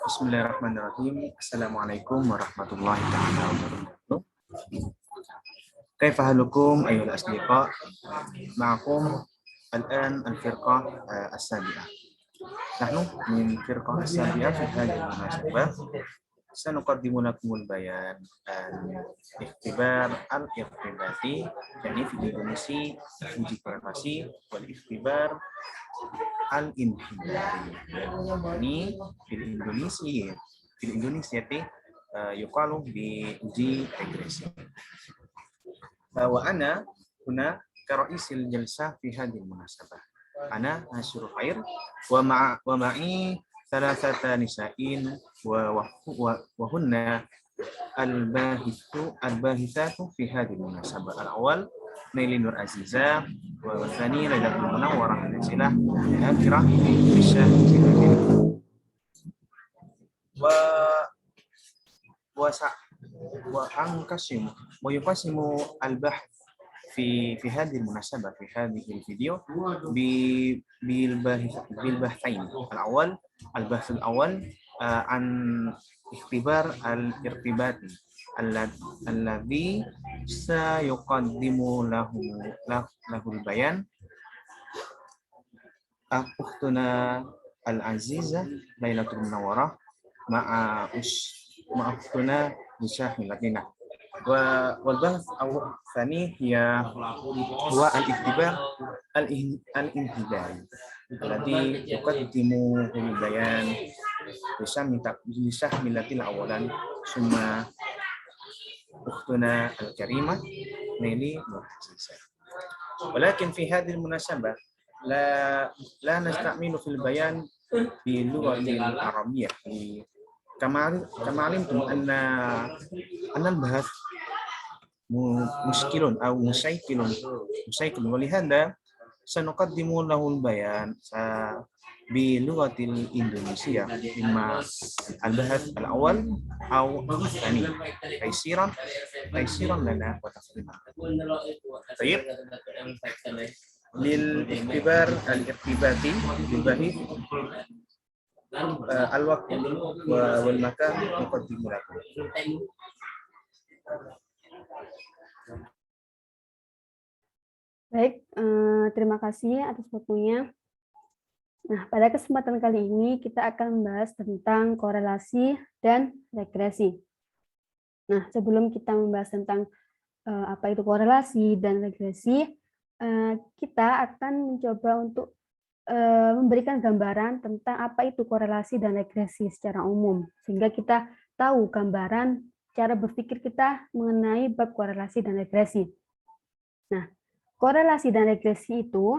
Bismillahirrahmanirrahim. Assalamualaikum warahmatullahi wabarakatuh. Kaifa halukum ayyuhal asdiqa? Ma'akum الآن الفرقة السابعة. نحن من فرقة السابعة في هذه المناسبة سنقدم لكم البيان الاختبار الارتباطي يعني في الإندونيسي uji korelasi والاختبار الانحداري يعني في الإندونيسية يقال بuji regresi. وأنا هنا كرئيس الجلسة في هذه المناسبة. أنا ناشر خير ومعي ثلاثة نساء وهن الباحثات في هذه المناسبة. الأول نيلي نور عزيزة والثاني ليلى المنورة النازلة الآخرة هشام ويقسم البحث في هذه المناسبة في هذه الفيديو بالبحثين. البحث الأول عن اختبار الارتباطي الذي سيقدم له البيان أختنا العزيزة ليلى المنورة مع أختنا هشام اللطينة. والبحث الثاني هو الاختبار الانحداري الذي يقدم البيان بشاملة أولا ثم أختنا الكريمة نيلي نور عزيزة. ولكن في هذه المناسبة لا نستعمل في البيان باللغة العربية. كما علمتم أن البحث مشكل أو مشيكل ولهذا سنقدم له البيان بلغة الإندونيسية إما البحث الأول أو الثاني تيسيرا لنا وتفهيما. طيب للاختبار الارتباطي للبحث الوقت والمكان نقدم لكم. Baik, terima kasih atas waktunya. Nah, pada kesempatan kali ini kita akan membahas tentang korelasi dan regresi. Nah, sebelum kita membahas tentang apa itu korelasi dan regresi, kita akan mencoba untuk memberikan gambaran tentang apa itu korelasi dan regresi secara umum, sehingga kita tahu gambaran cara berpikir kita mengenai bab korelasi dan regresi. Nah, korelasi dan regresi itu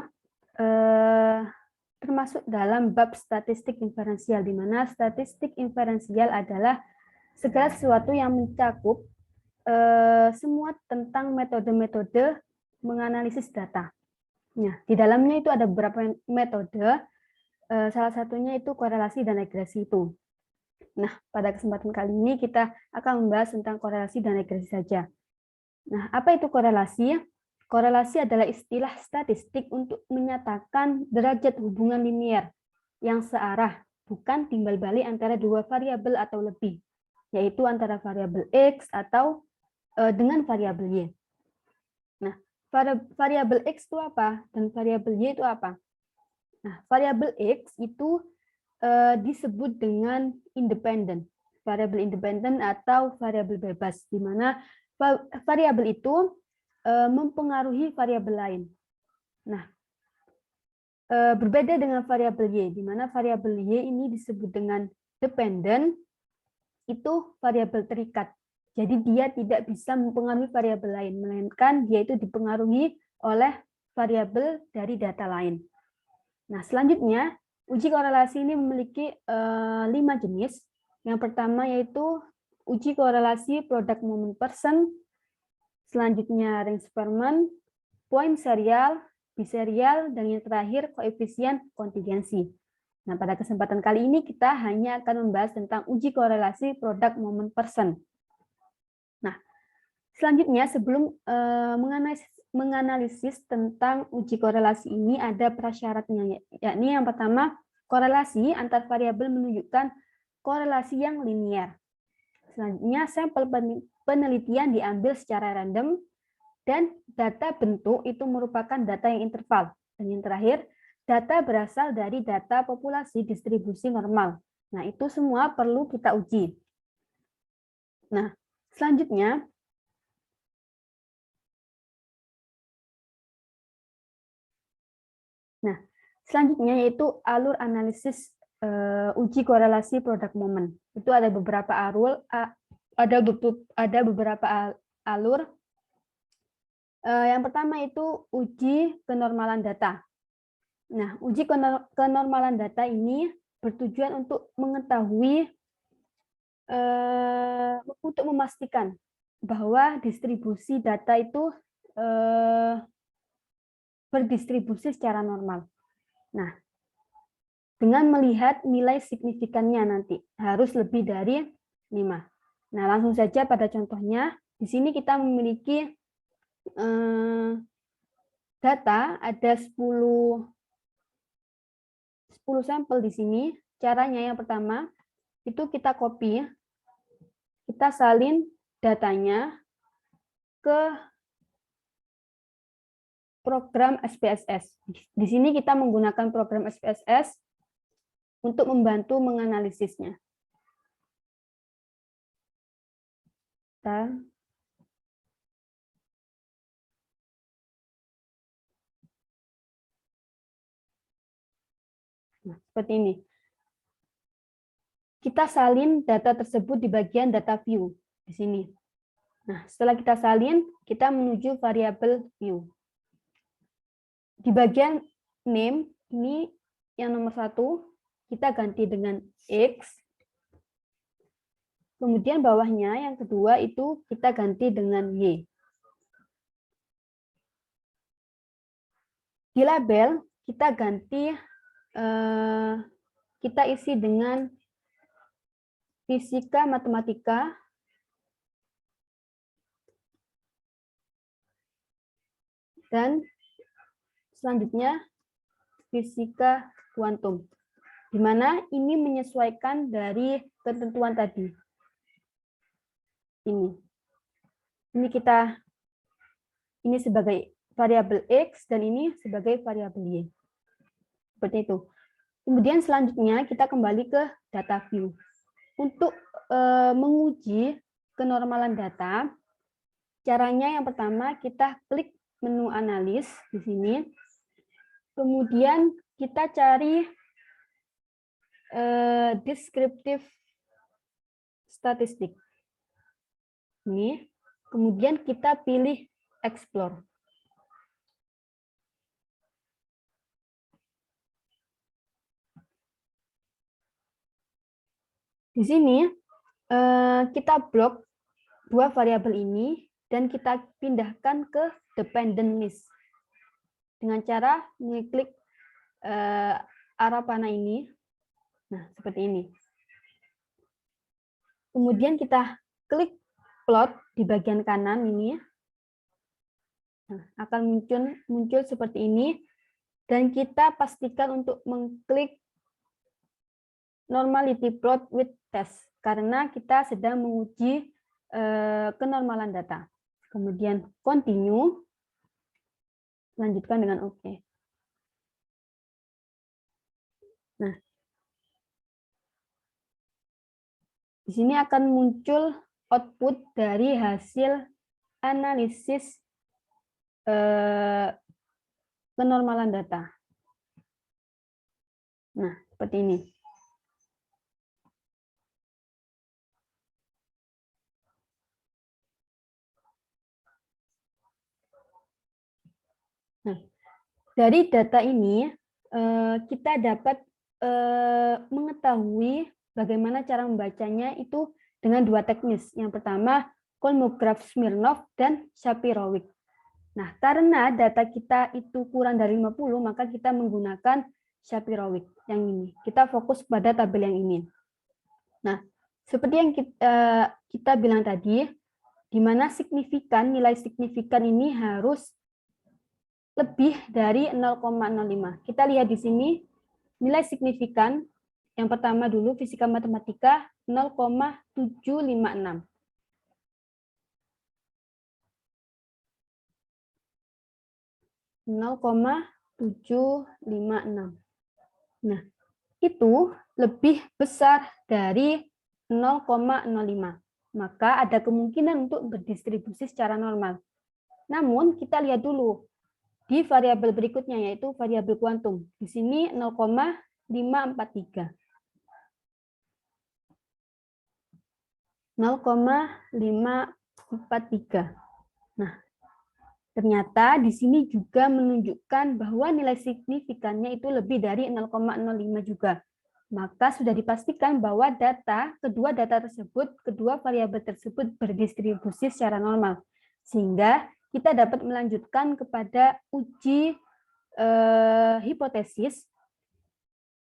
termasuk dalam bab statistik inferensial, di mana statistik inferensial adalah segala sesuatu yang mencakup semua tentang metode-metode menganalisis data. Nah, di dalamnya itu ada beberapa metode, salah satunya itu korelasi dan regresi itu. Nah, pada kesempatan kali ini kita akan membahas tentang korelasi dan regresi saja. Nah, apa itu korelasi? Korelasi adalah istilah statistik untuk menyatakan derajat hubungan linier yang searah, bukan timbal balik antara dua variabel atau lebih, yaitu antara variabel X atau dengan variabel Y. Nah, variabel X itu apa? Dan variabel Y itu apa? Nah, variabel X itu disebut dengan independen, variabel independen atau variabel bebas, di mana variabel itu mempengaruhi variabel lain. Nah, berbeda dengan variabel Y, di mana variabel Y ini disebut dengan dependen, itu variabel terikat. Jadi dia tidak bisa mempengaruhi variabel lain, melainkan dia itu dipengaruhi oleh variabel dari data lain. Nah, selanjutnya, uji korelasi ini memiliki 5 jenis. Yang pertama yaitu uji korelasi product moment person, selanjutnya ring Sperman, point serial, biserial, dan yang terakhir koefisien kontingensi. Nah, pada kesempatan kali ini kita hanya akan membahas tentang uji korelasi product moment person. Nah, selanjutnya sebelum menganalisis tentang uji korelasi ini ada prasyaratnya, yakni yang pertama, korelasi antar variabel menunjukkan korelasi yang linear. Selanjutnya, sampel penelitian diambil secara random, dan data bentuk itu merupakan data yang interval. Dan yang terakhir, data berasal dari data populasi distribusi normal. Nah, itu semua perlu kita uji. Nah, selanjutnya, yaitu alur analisis uji korelasi produk moment. Itu ada beberapa alur. Yang pertama itu uji kenormalan data. Nah, uji kenormalan data ini bertujuan untuk mengetahui, untuk memastikan bahwa distribusi data itu berdistribusi secara normal. Nah, dengan melihat nilai signifikannya nanti harus lebih dari 5. Nah, langsung saja pada contohnya. Di sini kita memiliki data, ada 10 sampel di sini. Caranya yang pertama, itu kita copy, kita salin datanya ke program SPSS. Di sini kita menggunakan program SPSS untuk membantu menganalisisnya. Nah, seperti ini. Kita salin data tersebut di bagian data view di sini. Nah, setelah kita salin, kita menuju variabel view. Di bagian name, ini yang nomor 1, kita ganti dengan X. Kemudian bawahnya, yang kedua, itu kita ganti dengan Y. Di label, kita ganti, kita isi dengan fisika matematika, dan selanjutnya fisika kuantum, di mana ini menyesuaikan dari ketentuan tadi. Ini sebagai variabel X dan ini sebagai variabel Y. Seperti itu. Kemudian selanjutnya kita kembali ke data view. Untuk menguji kenormalan data, caranya yang pertama kita klik menu analis di sini. Kemudian kita cari descriptive statistik. Ini. Kemudian kita pilih explore. Di sini kita blok 2 variabel ini dan kita pindahkan ke dependent list dengan cara mengklik arah panah ini. Nah, seperti ini. Kemudian kita klik plot di bagian kanan ini. Nah, akan muncul seperti ini dan kita pastikan untuk mengklik normality plot with test karena kita sedang menguji kenormalan data. Kemudian continue, lanjutkan dengan OK. Nah, di sini akan muncul output dari hasil analisis kenormalan data. Nah, seperti ini. Nah, dari data ini kita dapat mengetahui bagaimana cara membacanya itu dengan 2 teknis. Yang pertama, Kolmogorov-Smirnov dan Shapiro-Wilk. Nah, karena data kita itu kurang dari 50, maka kita menggunakan Shapiro-Wilk yang ini. Kita fokus pada tabel yang ini. Nah, seperti yang kita bilang tadi, di mana nilai signifikan ini harus lebih dari 0,05. Kita lihat di sini nilai signifikan. Yang pertama dulu fisika matematika 0,756. Nah, itu lebih besar dari 0,05. Maka ada kemungkinan untuk berdistribusi secara normal. Namun kita lihat dulu di variabel berikutnya, yaitu variabel kuantum. Di sini 0,543. 0,543. Nah, ternyata di sini juga menunjukkan bahwa nilai signifikannya itu lebih dari 0,05 juga. Maka sudah dipastikan bahwa kedua variabel tersebut berdistribusi secara normal. Sehingga kita dapat melanjutkan kepada uji hipotesis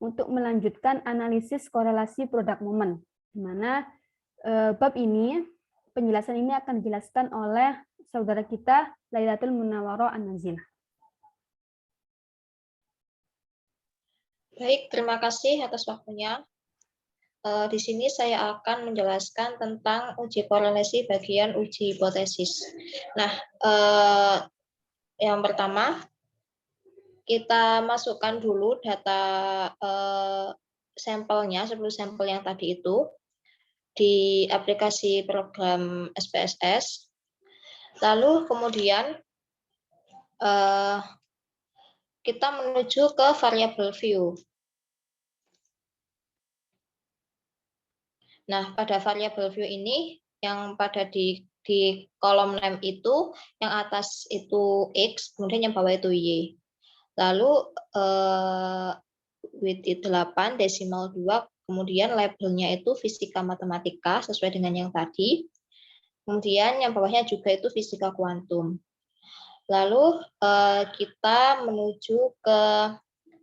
untuk melanjutkan analisis korelasi produk momen, di mana bab ini, penjelasan ini akan dijelaskan oleh saudara kita Lailatul Munawwaroh An-Nazilah. Baik, terima kasih atas waktunya. Di sini saya akan menjelaskan tentang uji korelasi bagian uji hipotesis. Nah, yang pertama, kita masukkan dulu data sampelnya, 10 sampel yang tadi itu, di aplikasi program SPSS. Lalu kemudian kita menuju ke variable view. Nah, pada variable view ini, yang pada di kolom name itu, yang atas itu X, kemudian yang bawah itu Y. Lalu width 8, desimal 2, kemudian labelnya itu fisika matematika, sesuai dengan yang tadi. Kemudian yang bawahnya juga itu fisika kuantum. Lalu kita menuju ke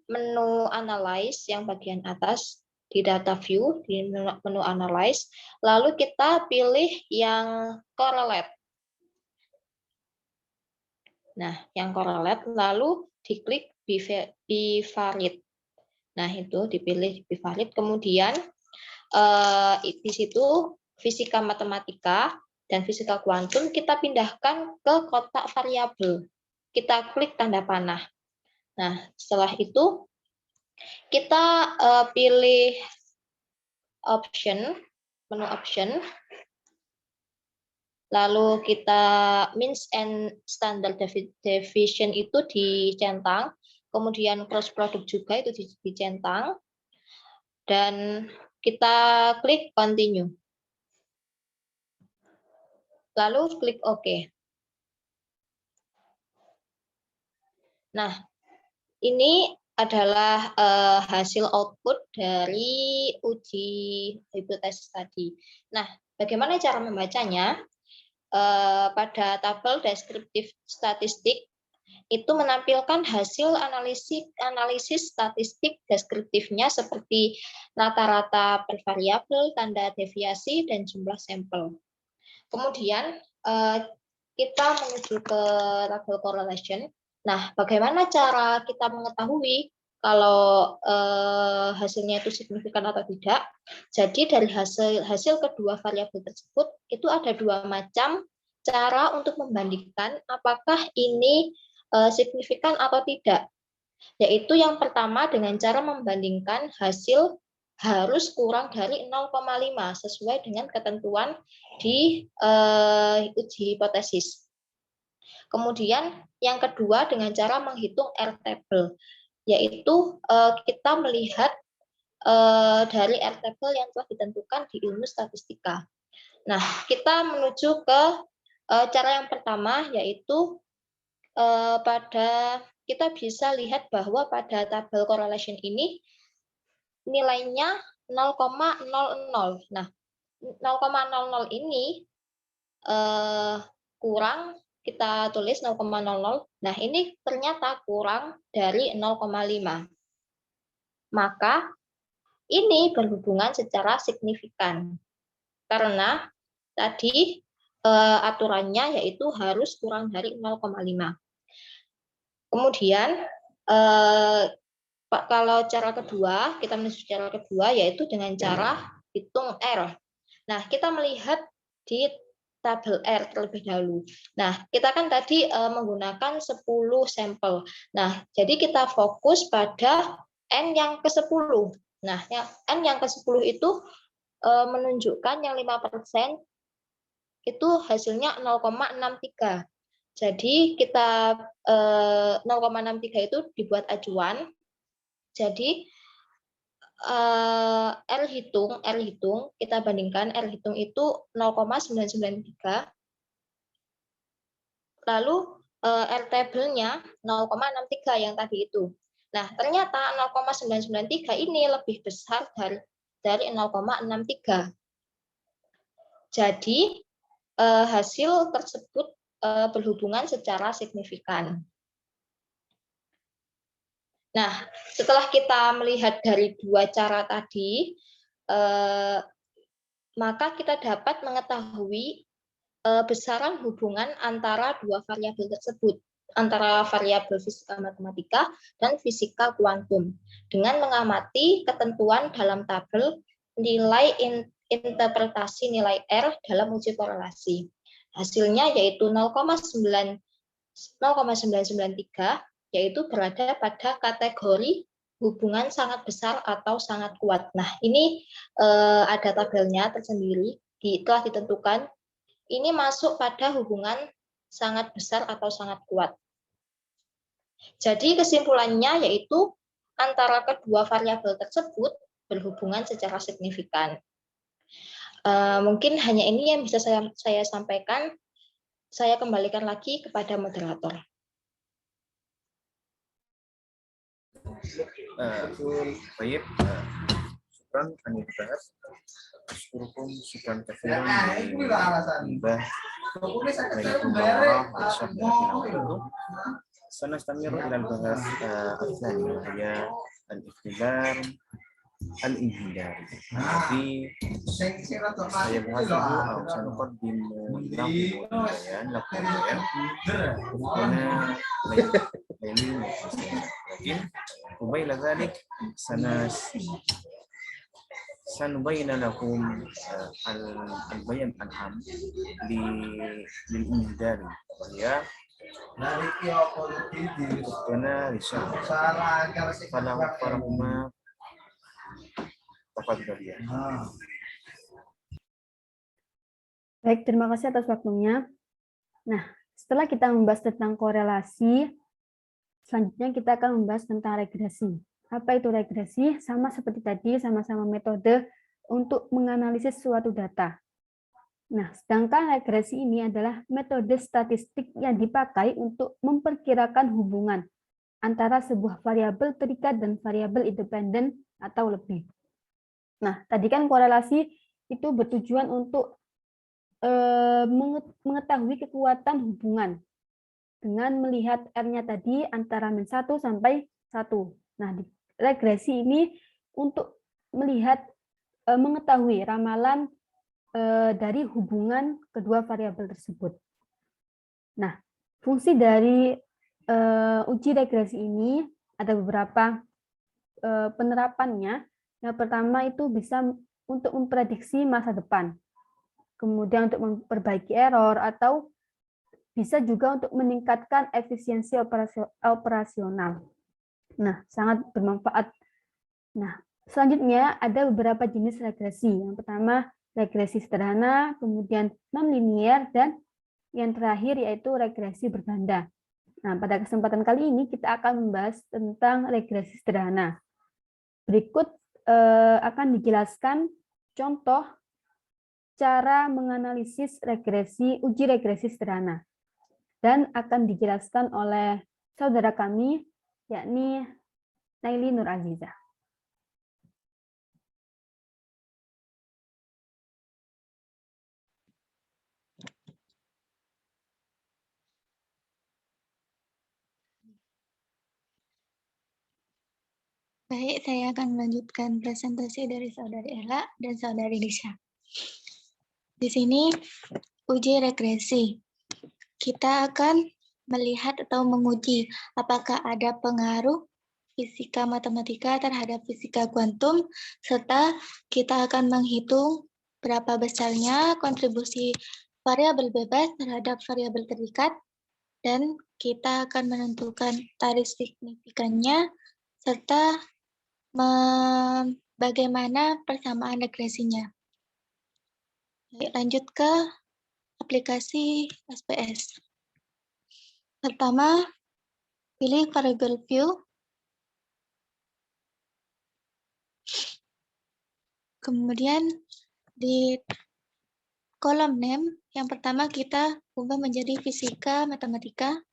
menu analyze yang bagian atas di data view, di menu analyze. Lalu kita pilih yang correlate. Nah, yang correlate lalu diklik bivariate. Nah, itu dipilih bivariate. Kemudian di situ fisika matematika dan fisika kuantum kita pindahkan ke kotak variabel. Kita klik tanda panah. Nah, setelah itu kita pilih option, menu option. Lalu kita means and standard deviation itu dicentang, kemudian cross product juga itu dicentang, dan kita klik continue. Lalu klik OK. Nah, ini adalah hasil output dari uji hipotesis tadi. Nah, bagaimana cara membacanya? Pada tabel deskriptif statistik itu menampilkan hasil analisis statistik deskriptifnya seperti rata-rata per variabel, tanda deviasi, dan jumlah sampel. Kemudian kita menuju ke tabel correlation. Nah, bagaimana cara kita mengetahui kalau hasilnya itu signifikan atau tidak? Jadi dari hasil kedua variabel tersebut itu ada dua macam cara untuk membandingkan apakah ini signifikan atau tidak. Yaitu yang pertama dengan cara membandingkan hasil harus kurang dari 0,5 sesuai dengan ketentuan di uji hipotesis. Kemudian yang kedua dengan cara menghitung R-table, yaitu kita melihat dari R-table yang telah ditentukan di ilmu statistika. Nah, kita menuju ke cara yang pertama, yaitu kita bisa lihat bahwa pada tabel correlation ini nilainya 0,00. Nah, 0,00 ini kurang, kita tulis 0,00. Nah, ini ternyata kurang dari 0,5. Maka ini berhubungan secara signifikan. Karena tadi aturannya yaitu harus kurang dari 0,5. Kemudian kalau cara kedua, kita menuju cara kedua yaitu dengan cara hitung R. Nah, kita melihat di tabel R terlebih dahulu. Nah, kita kan tadi menggunakan 10 sampel. Nah, jadi kita fokus pada N yang ke-10. Nah, N yang ke-10 itu menunjukkan yang 5% itu hasilnya 0,63. Jadi kita 0,63 itu dibuat acuan. Jadi R hitung kita bandingkan R hitung itu 0,993, lalu R tabelnya 0,63 yang tadi itu. Nah, ternyata 0,993 ini lebih besar dari 0,63. Jadi hasil tersebut berhubungan secara signifikan. Nah, setelah kita melihat dari dua cara tadi, maka kita dapat mengetahui besaran hubungan antara dua variabel tersebut, antara variabel fisika matematika dan fisika kuantum, dengan mengamati ketentuan dalam tabel nilai interpretasi nilai R dalam uji korelasi. Hasilnya yaitu 0,993, yaitu berada pada kategori hubungan sangat besar atau sangat kuat. Nah, ini ada tabelnya tersendiri, telah ditentukan. Ini masuk pada hubungan sangat besar atau sangat kuat. Jadi kesimpulannya yaitu antara kedua variabel tersebut berhubungan secara signifikan. Mungkin hanya ini yang bisa saya sampaikan. Saya kembalikan lagi kepada moderator. Baik, syukran kami bahas. Asyurukum syukran katsiran Mbah Baitullah itu. Sanastamiru ila al-bahas al-thani wa hiya al-ikhtibar al-inhidar. Jadi saya bahas dulu atau saya nuqaddim lakum bayan karena ini lakin قبيل ذلك سنبين لكم البيان العام للإنذار وهي ربنا للشهر فلهما تفضليا. Baik, terima kasih atas waktunya. Nah, setelah kita membahas tentang korelasi, selanjutnya kita akan membahas tentang regresi. Apa itu regresi? Sama seperti tadi, sama-sama metode untuk menganalisis suatu data. Nah, sedangkan regresi ini adalah metode statistik yang dipakai untuk memperkirakan hubungan antara sebuah variabel terikat dan variabel independen atau lebih. Nah, tadi kan korelasi itu bertujuan untuk mengetahui kekuatan hubungan dengan melihat R-nya tadi antara -1 sampai 1. Nah, di regresi ini untuk melihat, mengetahui ramalan dari hubungan kedua variabel tersebut. Nah, fungsi dari uji regresi ini ada beberapa penerapannya. Yang pertama itu bisa untuk memprediksi masa depan, kemudian untuk memperbaiki error, atau bisa juga untuk meningkatkan efisiensi operasional. Nah, sangat bermanfaat. Nah, selanjutnya ada beberapa jenis regresi. Yang pertama, regresi sederhana, kemudian non-linier, dan yang terakhir yaitu regresi berganda. Nah, pada kesempatan kali ini kita akan membahas tentang regresi sederhana. Berikut akan dijelaskan contoh cara menganalisis uji regresi sederhana, dan akan dijelaskan oleh saudara kami, yakni Naili Nur Aziza. Baik, saya akan melanjutkan presentasi dari Saudari Ella dan Saudari Lisa. Di sini uji regresi. Kita akan melihat atau menguji apakah ada pengaruh fisika matematika terhadap fisika kuantum, serta kita akan menghitung berapa besarnya kontribusi variabel bebas terhadap variabel terikat, dan kita akan menentukan tarif signifikannya, serta bagaimana persamaan regresinya. Lanjut ke aplikasi SPS. Pertama, pilih variable view. Kemudian di kolom name, yang pertama kita ubah menjadi fisika matematika.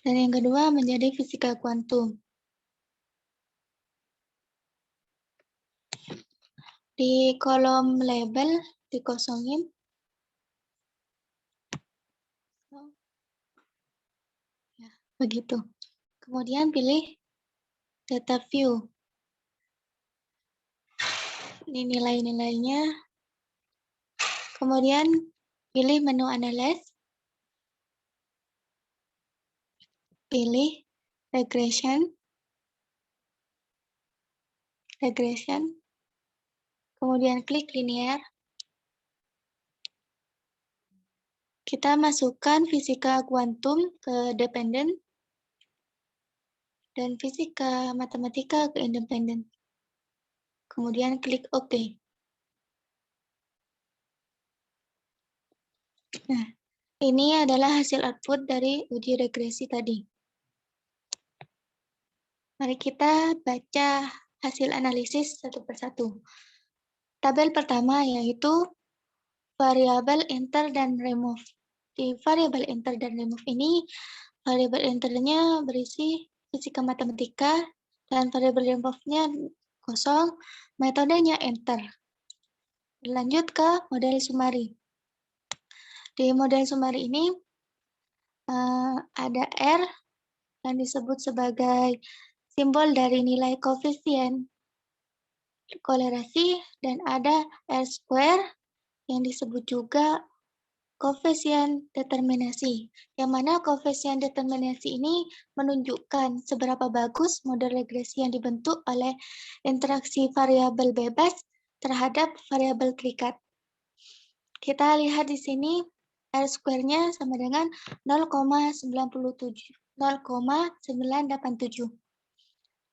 Dan yang kedua menjadi fisika kuantum. Di kolom label dikosongin. Ya, begitu. Kemudian pilih data view. Ini nilai-nilainya. Kemudian pilih menu analyze. Pilih regression. Kemudian klik linear. Kita masukkan fisika kuantum ke dependent dan fisika matematika ke independent. Kemudian klik OK. Nah, ini adalah hasil output dari uji regresi tadi. Mari kita baca hasil analisis satu persatu. Tabel pertama yaitu variabel enter dan remove. Di variabel enter dan remove ini, variabel enternya berisi fisika matematika dan variabel remove-nya kosong, metodenya enter. Lanjut ke model sumari. Di model sumari ini ada R yang disebut sebagai simbol dari nilai koefisien kolerasi, dan ada R square yang disebut juga koefisien determinasi, yang mana koefisien determinasi ini menunjukkan seberapa bagus model regresi yang dibentuk oleh interaksi variabel bebas terhadap variabel terikat. Kita lihat di sini R square-nya sama dengan 0,987.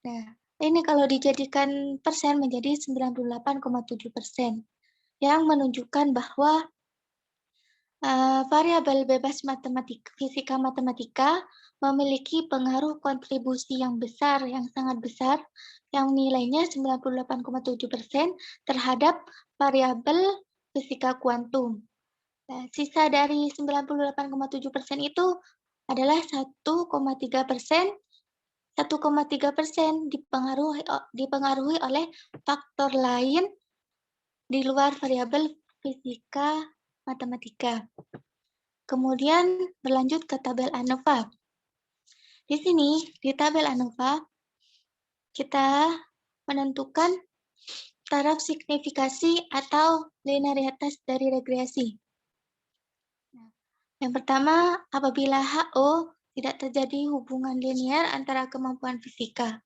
Nah, ini kalau dijadikan persen menjadi 98,7%, yang menunjukkan bahwa variabel bebas fisika matematika memiliki pengaruh kontribusi yang besar, yang sangat besar, yang nilainya 98,7% terhadap variabel fisika kuantum. Nah, sisa dari 98,7% itu adalah 1,3% dipengaruhi oleh faktor lain di luar variabel fisika matematika. Kemudian berlanjut ke tabel ANOVA. Di sini, di tabel ANOVA, kita menentukan taraf signifikasi atau linearitas dari regresi. Yang pertama, apabila HO tidak terjadi hubungan linear antara kemampuan fisika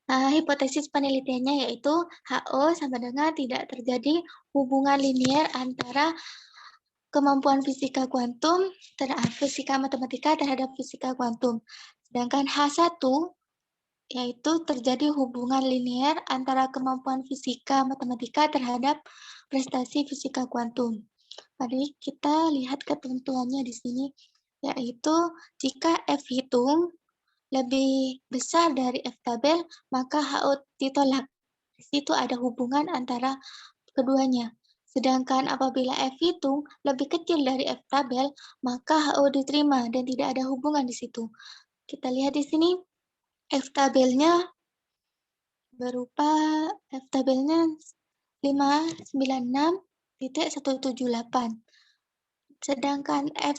hipotesis penelitiannya yaitu HO sama dengan tidak terjadi hubungan linear antara kemampuan fisika kuantum terhadap fisika matematika terhadap fisika kuantum. Sedangkan H1 yaitu terjadi hubungan linear antara kemampuan fisika matematika terhadap prestasi fisika kuantum. Mari kita lihat ketentuannya di sini, yaitu jika F hitung lebih besar dari F tabel, maka HO ditolak. Di situ ada hubungan antara keduanya. Sedangkan apabila F hitung lebih kecil dari F tabel, maka HO diterima dan tidak ada hubungan di situ. Kita lihat di sini, F tabelnya berupa F tabelnya 596.178. Sedangkan F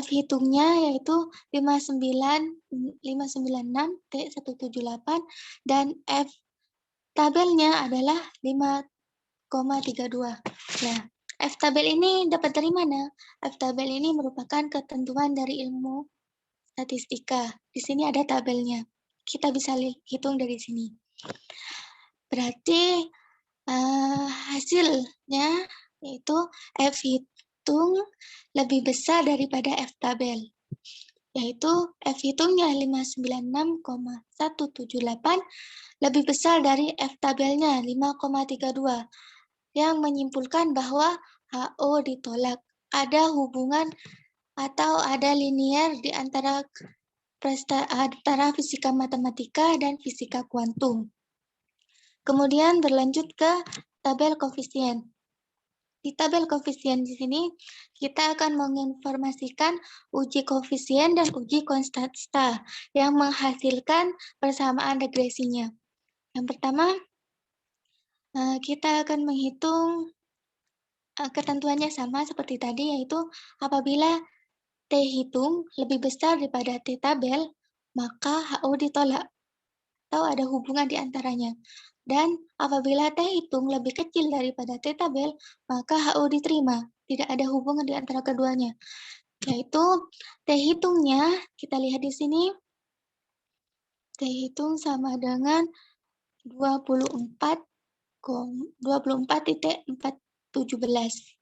hitungnya yaitu 596.178 dan F tabelnya adalah 5,32. Nah, F-tabel ini dapat dari mana? F-tabel ini merupakan ketentuan dari ilmu statistika. Di sini ada tabelnya. Kita bisa hitung dari sini. Berarti hasilnya yaitu F hitung lebih besar daripada F tabel. Yaitu F hitungnya 596,178 lebih besar dari F tabelnya 5,32 yang menyimpulkan bahwa HO ditolak. Ada hubungan atau ada linier di antara fisika matematika dan fisika kuantum. Kemudian berlanjut ke tabel koefisien. Di tabel koefisien di sini kita akan menginformasikan uji koefisien dan uji konstanta yang menghasilkan persamaan regresinya. Yang pertama, kita akan menghitung ketentuannya sama seperti tadi, yaitu apabila T hitung lebih besar daripada T tabel, maka HO ditolak atau ada hubungan di antaranya. Dan apabila T hitung lebih kecil daripada T tabel, maka HO diterima. Tidak ada hubungan di antara keduanya. Yaitu T hitungnya, kita lihat di sini, T hitung sama dengan 24,417.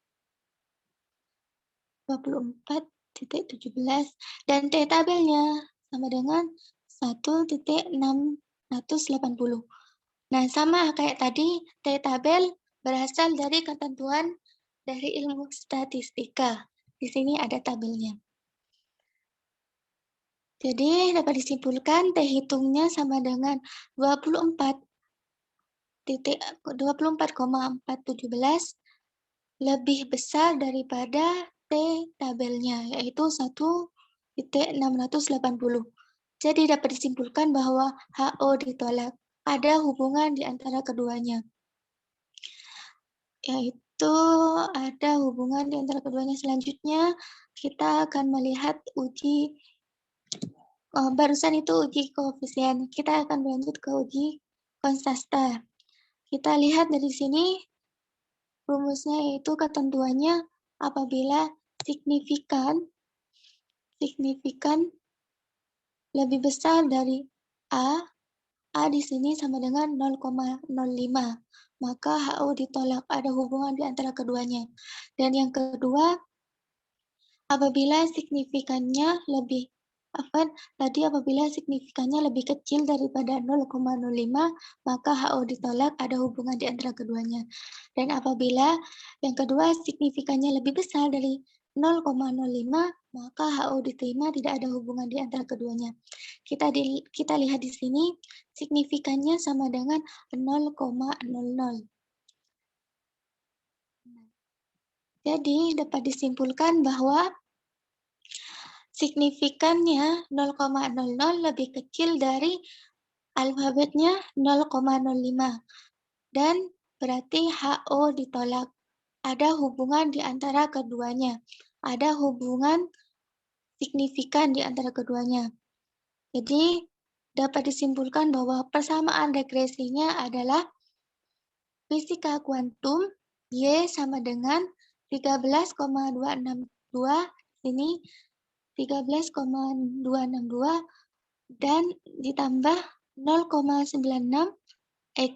24,17 dan T tabelnya sama dengan 1,680. Nah, sama kayak tadi, T tabel berasal dari ketentuan dari ilmu statistika. Di sini ada tabelnya. Jadi, dapat disimpulkan T hitungnya sama dengan 24,417 lebih besar daripada T tabelnya, yaitu 1,680. Jadi dapat disimpulkan bahwa HO ditolak. Ada hubungan di antara keduanya. Yaitu ada hubungan di antara keduanya. Selanjutnya kita akan melihat uji, barusan itu uji koefisien. Kita akan berlanjut ke uji konstanta. Kita lihat dari sini, rumusnya yaitu ketentuannya apabila signifikan lebih besar dari A di sini sama dengan 0,05, maka HO ditolak, ada hubungan di antara keduanya. Dan yang kedua, apabila signifikannya lebih kecil daripada 0,05, maka HO ditolak, ada hubungan di antara keduanya. Dan apabila yang kedua signifikannya lebih besar dari 0,05, maka HO diterima, tidak ada hubungan di antara keduanya. Kita lihat di sini, signifikannya sama dengan 0,00. Jadi dapat disimpulkan bahwa signifikannya 0,00 lebih kecil dari alfabetnya 0,05. Dan berarti HO ditolak. Ada hubungan di antara keduanya. Ada hubungan signifikan di antara keduanya. Jadi dapat disimpulkan bahwa persamaan regresinya adalah fisika kuantum Y sama dengan 13,262, ini 13,262 dan ditambah 0,96 X.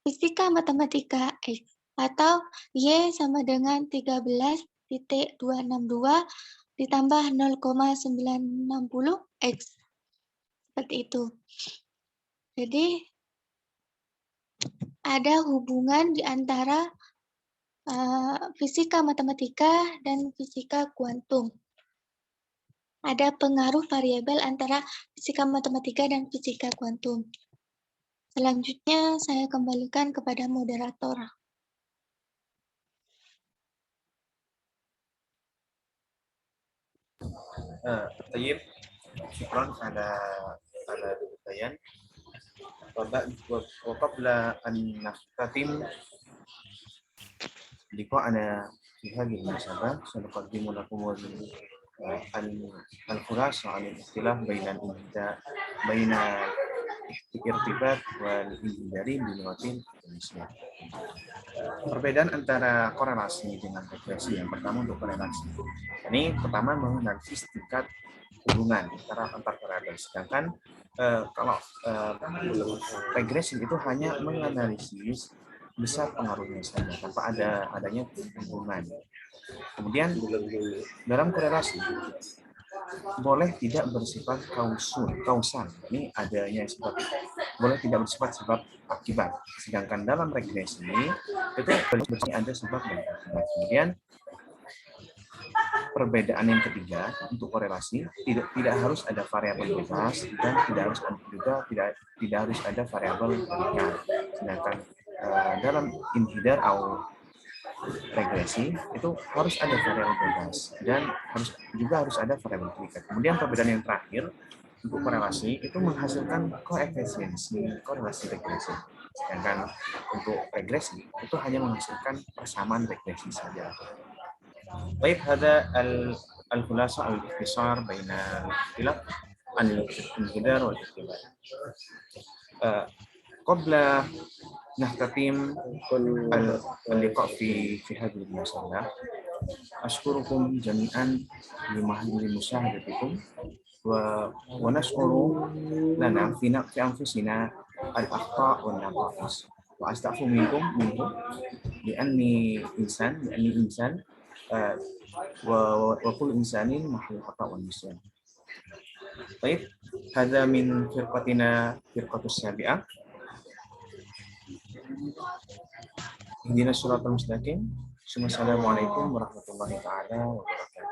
Fisika matematika X atau Y sama dengan 13,262 ditambah 0,960 X. Seperti itu. Jadi ada hubungan di antara fisika matematika dan fisika kuantum. Ada pengaruh variabel antara fisika matematika dan fisika kuantum. Selanjutnya saya kembalikan kepada moderator. طيب شكرا على البيان. وقبل أن نختتم لقاءنا في هذه المناسبة سنقدم لكم الخلاصة عن الاختلاف بين irtibat wal inhidari bi lughatil Indonesia. Perbedaan antara korelasi dengan regresi. Yang pertama untuk korelasi. Ini pertama menganalisis tingkat hubungan antar variabel. Sedangkan kalau regresi itu hanya menganalisis besar pengaruhnya saja tanpa adanya hubungan. Kemudian dalam korelasi boleh tidak bersifat kausal. Ini adanya sebab, boleh tidak bersifat sebab akibat. Sedangkan dalam regresi itu ada sebab dan akibat. Kemudian perbedaan yang ketiga untuk korelasi tidak harus ada variabel bebas dan tidak harus ada variabel terikat. Sedangkan dalam inhidar atau regresi itu harus ada variabel bebas dan harus ada variabel terikat. Kemudian perbedaan yang terakhir untuk korelasi itu menghasilkan koefisiensi korelasi regresi. Sedangkan untuk regresi itu hanya menghasilkan persamaan regresi saja. Baik, هذا الخلاصة أو الاختصار بين الاختلاف عن الانحدار والاختلاف. قبل نختتم اللقاء في هذه المسألة أشكركم جميعا لمشاهدتكم ونشكر لنا في أنفسنا الأخطاء والنقائص وأستغفر منه لأني إنسان وكل إنسان محل خطأ والنسيان. طيب هذا من فرقتنا فرقة السابعة. اهدنا الصراط المستقيم. السلام عليكم ورحمة الله تعالى وبركاته.